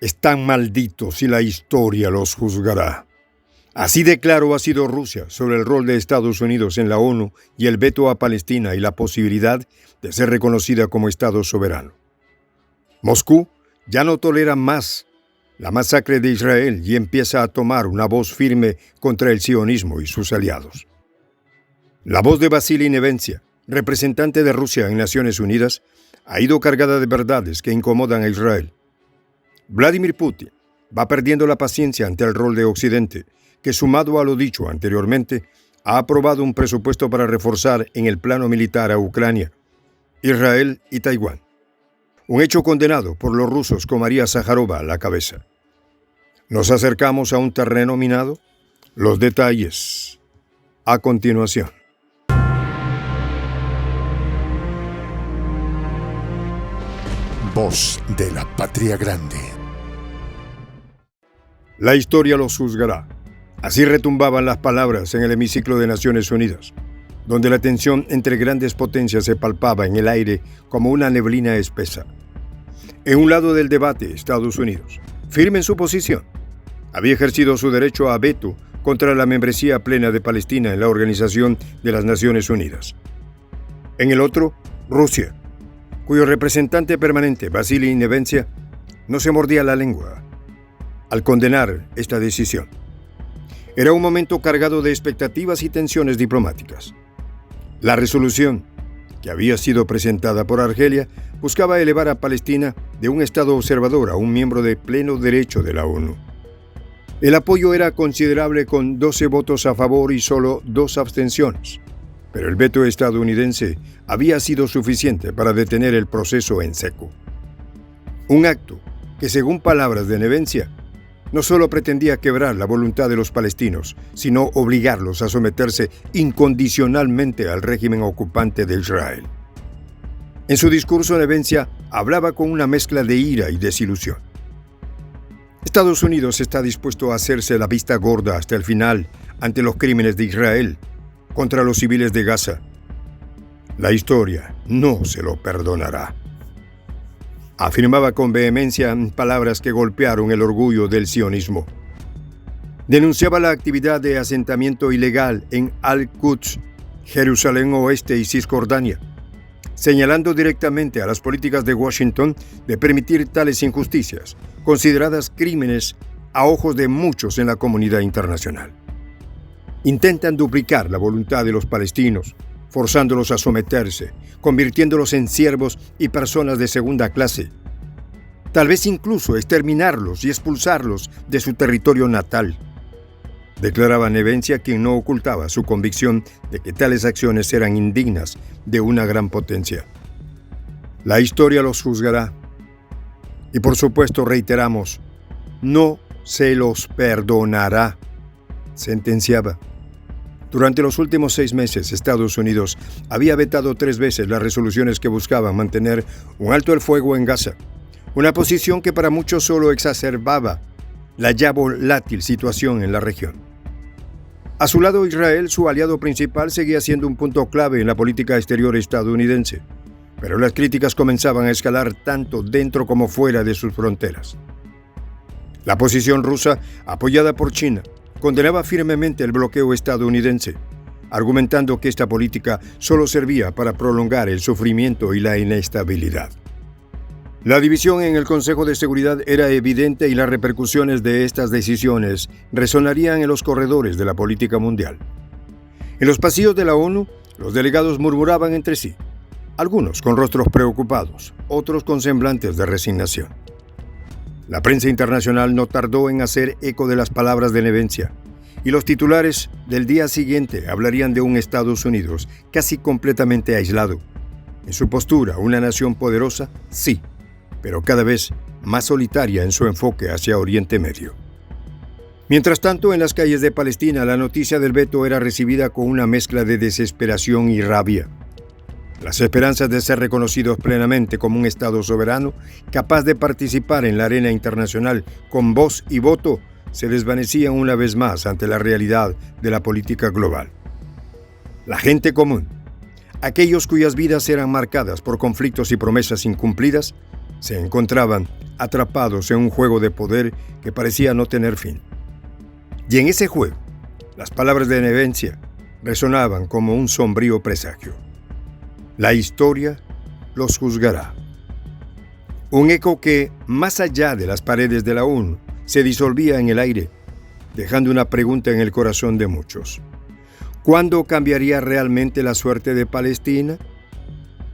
Están malditos y la historia los juzgará. Así de claro ha sido Rusia sobre el rol de Estados Unidos en la ONU y el veto a Palestina y la posibilidad de ser reconocida como Estado soberano. Moscú ya no tolera más la masacre de Israel y empieza a tomar una voz firme contra el sionismo y sus aliados. La voz de Vasily Nevencia, representante de Rusia en Naciones Unidas, ha ido cargada de verdades que incomodan a Israel. Vladimir Putin va perdiendo la paciencia ante el rol de Occidente, que sumado a lo dicho anteriormente, ha aprobado un presupuesto para reforzar en el plano militar a Ucrania, Israel y Taiwán. Un hecho condenado por los rusos con María Zaharova a la cabeza. ¿Nos acercamos a un terreno minado? Los detalles a continuación. Voz de la Patria Grande. La historia los juzgará. Así retumbaban las palabras en el hemiciclo de Naciones Unidas, donde la tensión entre grandes potencias se palpaba en el aire como una neblina espesa. En un lado del debate, Estados Unidos, firme en su posición, había ejercido su derecho a veto contra la membresía plena de Palestina en la Organización de las Naciones Unidas. En el otro, Rusia, cuyo representante permanente, Vasily Nevencia, no se mordía la lengua al condenar esta decisión. Era un momento cargado de expectativas y tensiones diplomáticas. La resolución, que había sido presentada por Argelia, buscaba elevar a Palestina de un Estado observador a un miembro de pleno derecho de la ONU. El apoyo era considerable con 12 votos a favor y solo 2 abstenciones, pero el veto estadounidense había sido suficiente para detener el proceso en seco. Un acto que, según palabras de Nevencia, no solo pretendía quebrar la voluntad de los palestinos, sino obligarlos a someterse incondicionalmente al régimen ocupante de Israel. En su discurso, Nevencia hablaba con una mezcla de ira y desilusión. Estados Unidos está dispuesto a hacerse la vista gorda hasta el final ante los crímenes de Israel contra los civiles de Gaza. La historia no se lo perdonará. Afirmaba con vehemencia palabras que golpearon el orgullo del sionismo. Denunciaba la actividad de asentamiento ilegal en Al-Quds, Jerusalén Oeste y Cisjordania, señalando directamente a las políticas de Washington de permitir tales injusticias, consideradas crímenes a ojos de muchos en la comunidad internacional. Intentan duplicar la voluntad de los palestinos, forzándolos a someterse, convirtiéndolos en siervos y personas de segunda clase. Tal vez incluso exterminarlos y expulsarlos de su territorio natal. Declaraba Nevencia, quien no ocultaba su convicción de que tales acciones eran indignas de una gran potencia. La historia los juzgará. Y por supuesto reiteramos, no se los perdonará, sentenciaba. Durante los últimos 6 meses, Estados Unidos había vetado 3 veces las resoluciones que buscaban mantener un alto el fuego en Gaza, una posición que para muchos solo exacerbaba la ya volátil situación en la región. A su lado, Israel, su aliado principal, seguía siendo un punto clave en la política exterior estadounidense, pero las críticas comenzaban a escalar tanto dentro como fuera de sus fronteras. La posición rusa, apoyada por China, condenaba firmemente el bloqueo estadounidense, argumentando que esta política solo servía para prolongar el sufrimiento y la inestabilidad. La división en el Consejo de Seguridad era evidente y las repercusiones de estas decisiones resonarían en los corredores de la política mundial. En los pasillos de la ONU, los delegados murmuraban entre sí, algunos con rostros preocupados, otros con semblantes de resignación. La prensa internacional no tardó en hacer eco de las palabras de Nevencia, y los titulares del día siguiente hablarían de un Estados Unidos casi completamente aislado. En su postura, una nación poderosa, sí, pero cada vez más solitaria en su enfoque hacia Oriente Medio. Mientras tanto, en las calles de Palestina, la noticia del veto era recibida con una mezcla de desesperación y rabia. Las esperanzas de ser reconocidos plenamente como un Estado soberano, capaz de participar en la arena internacional con voz y voto, se desvanecían una vez más ante la realidad de la política global. La gente común, aquellos cuyas vidas eran marcadas por conflictos y promesas incumplidas, se encontraban atrapados en un juego de poder que parecía no tener fin. Y en ese juego, las palabras de Nevencia resonaban como un sombrío presagio. La historia los juzgará. Un eco que, más allá de las paredes de la ONU, se disolvía en el aire, dejando una pregunta en el corazón de muchos. ¿Cuándo cambiaría realmente la suerte de Palestina?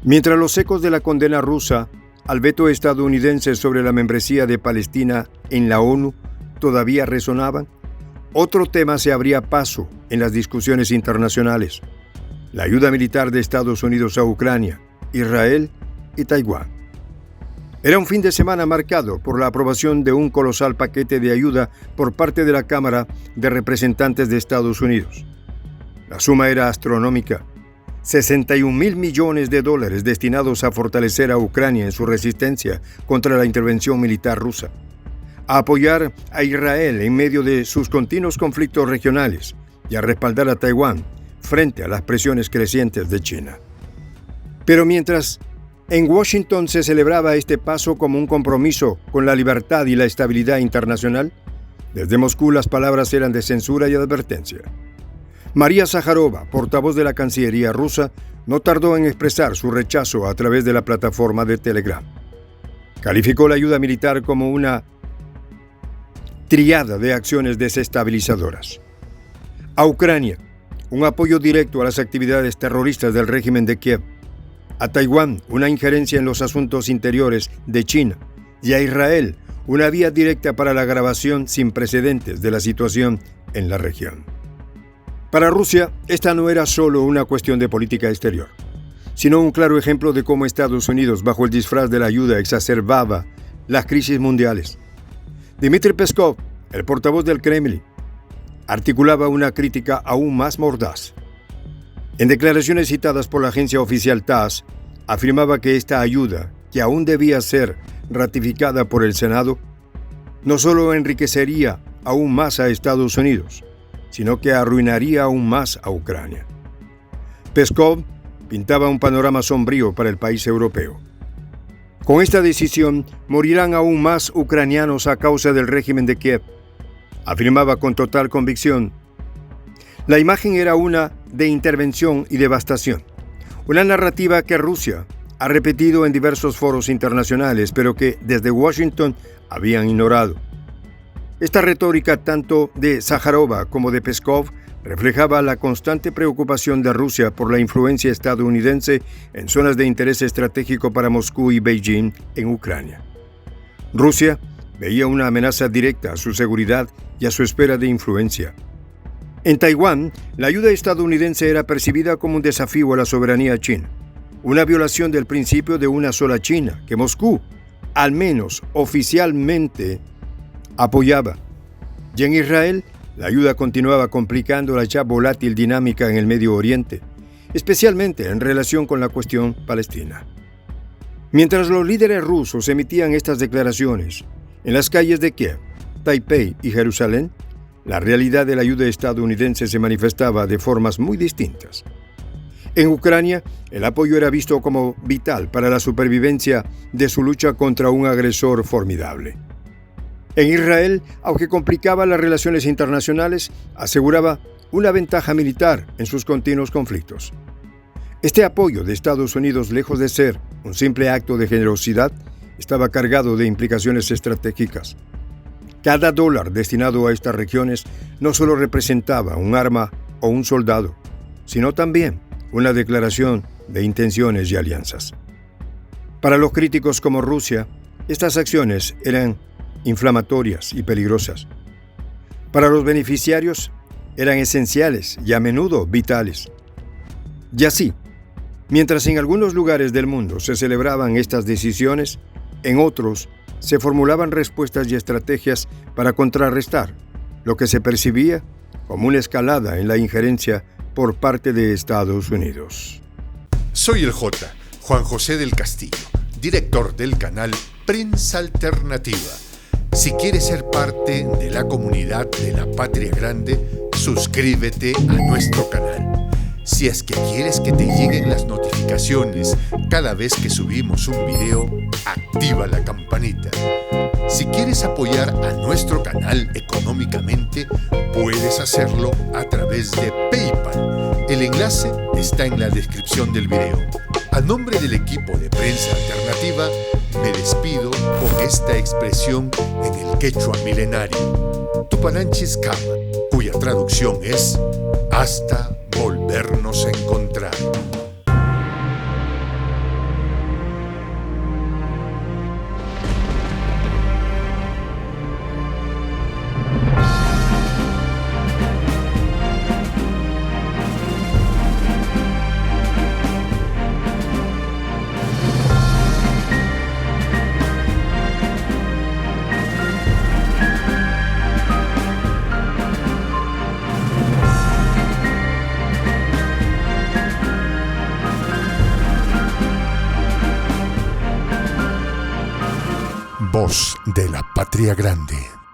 Mientras los ecos de la condena rusa al veto estadounidense sobre la membresía de Palestina en la ONU todavía resonaban, otro tema se abría paso en las discusiones internacionales: la ayuda militar de Estados Unidos a Ucrania, Israel y Taiwán. Era un fin de semana marcado por la aprobación de un colosal paquete de ayuda por parte de la Cámara de Representantes de Estados Unidos. La suma era astronómica: $61,000 millones destinados a fortalecer a Ucrania en su resistencia contra la intervención militar rusa, a apoyar a Israel en medio de sus continuos conflictos regionales y a respaldar a Taiwán frente a las presiones crecientes de China. Pero mientras en Washington se celebraba este paso como un compromiso con la libertad y la estabilidad internacional, desde Moscú las palabras eran de censura y advertencia. María Zakharova, portavoz de la Cancillería rusa, no tardó en expresar su rechazo a través de la plataforma de Telegram. Calificó la ayuda militar como una triada de acciones desestabilizadoras. A Ucrania, un apoyo directo a las actividades terroristas del régimen de Kiev. A Taiwán, una injerencia en los asuntos interiores de China. Y a Israel, una vía directa para la agravación sin precedentes de la situación en la región. Para Rusia, esta no era solo una cuestión de política exterior, sino un claro ejemplo de cómo Estados Unidos, bajo el disfraz de la ayuda, exacerbaba las crisis mundiales. Dmitry Peskov, el portavoz del Kremlin, articulaba una crítica aún más mordaz. En declaraciones citadas por la agencia oficial TASS, afirmaba que esta ayuda, que aún debía ser ratificada por el Senado, no solo enriquecería aún más a Estados Unidos, sino que arruinaría aún más a Ucrania. Peskov pintaba un panorama sombrío para el país europeo. Con esta decisión, morirán aún más ucranianos a causa del régimen de Kiev, afirmaba con total convicción. La imagen era una de intervención y devastación, una narrativa que Rusia ha repetido en diversos foros internacionales, pero que desde Washington habían ignorado. Esta retórica, tanto de Zakharova como de Peskov, reflejaba la constante preocupación de Rusia por la influencia estadounidense en zonas de interés estratégico para Moscú y Beijing en Ucrania. Rusia veía una amenaza directa a su seguridad y a su esfera de influencia. En Taiwán, la ayuda estadounidense era percibida como un desafío a la soberanía china, una violación del principio de una sola China, que Moscú, al menos oficialmente, apoyaba. Y en Israel, la ayuda continuaba complicando la ya volátil dinámica en el Medio Oriente, especialmente en relación con la cuestión palestina. Mientras los líderes rusos emitían estas declaraciones, en las calles de Kiev, Taipei y Jerusalén, la realidad de la ayuda estadounidense se manifestaba de formas muy distintas. En Ucrania, el apoyo era visto como vital para la supervivencia de su lucha contra un agresor formidable. En Israel, aunque complicaba las relaciones internacionales, aseguraba una ventaja militar en sus continuos conflictos. Este apoyo de Estados Unidos, lejos de ser un simple acto de generosidad, estaba cargado de implicaciones estratégicas. Cada dólar destinado a estas regiones no solo representaba un arma o un soldado, sino también una declaración de intenciones y alianzas. Para los críticos como Rusia, estas acciones eran inflamatorias y peligrosas. Para los beneficiarios, eran esenciales y a menudo vitales. Y así, mientras en algunos lugares del mundo se celebraban estas decisiones, en otros se formulaban respuestas y estrategias para contrarrestar lo que se percibía como una escalada en la injerencia por parte de Estados Unidos. Soy el J, Juan José del Castillo, director del canal Prensa Alternativa. Si quieres ser parte de la comunidad de la Patria Grande, suscríbete a nuestro canal. Si es que quieres que te lleguen las notificaciones cada vez que subimos un video, activa la campanita. Si quieres apoyar a nuestro canal económicamente, puedes hacerlo a través de PayPal. El enlace está en la descripción del video. A nombre del equipo de Prensa Alternativa, me despido con esta expresión en el quechua milenario, Tupananchis Kama, cuya traducción es hasta volvernos a encontrar. Voz de la Patria Grande.